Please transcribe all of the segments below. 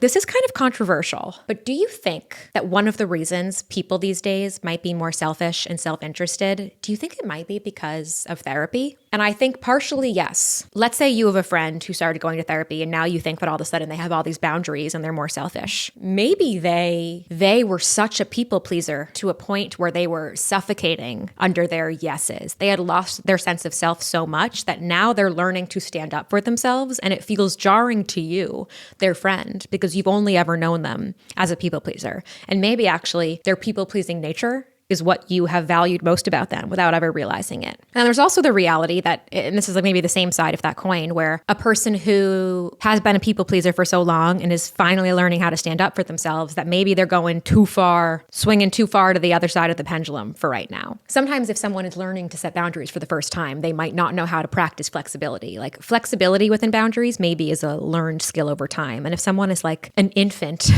This is kind of controversial, but do you think that one of the reasons people these days might be more selfish and self-interested, do you think it might be because of therapy? And I think partially yes. Let's say you have a friend who started going to therapy and now you think that all of a sudden they have all these boundaries and they're more selfish. Maybe they were such a people pleaser to a point where they were suffocating under their yeses. They had lost their sense of self so much that now they're learning to stand up for themselves, and it feels jarring to you, their friend, because you've only ever known them as a people pleaser. And maybe actually their people pleasing nature is what you have valued most about them without ever realizing it. And there's also the reality that, and this is like maybe the same side of that coin, where a person who has been a people pleaser for so long and is finally learning how to stand up for themselves, that maybe they're going too far, swinging too far to the other side of the pendulum for right now. Sometimes if someone is learning to set boundaries for the first time, they might not know how to practice flexibility. Like flexibility within boundaries maybe is a learned skill over time. And if someone is like an infant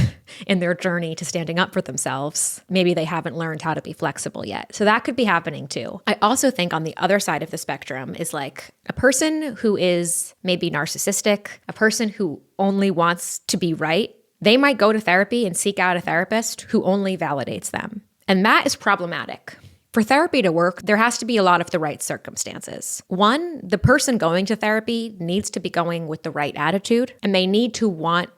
in their journey to standing up for themselves, maybe they haven't learned how to be flexible yet. So that could be happening too. I also think on the other side of the spectrum is like a person who is maybe narcissistic, a person who only wants to be right. They might go to therapy and seek out a therapist who only validates them. And that is problematic. For therapy to work, there has to be a lot of the right circumstances. One, the person going to therapy needs to be going with the right attitude, and they need to want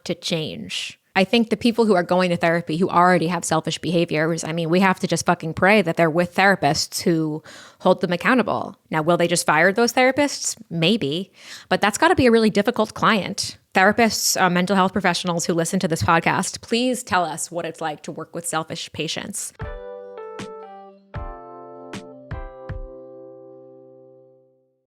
to change. I think the people who are going to therapy who already have selfish behaviors, I mean, we have to just fucking pray that they're with therapists who hold them accountable. Now, will they just fire those therapists? Maybe, but that's got to be a really difficult client. Therapists, mental health professionals who listen to this podcast, please tell us what it's like to work with selfish patients.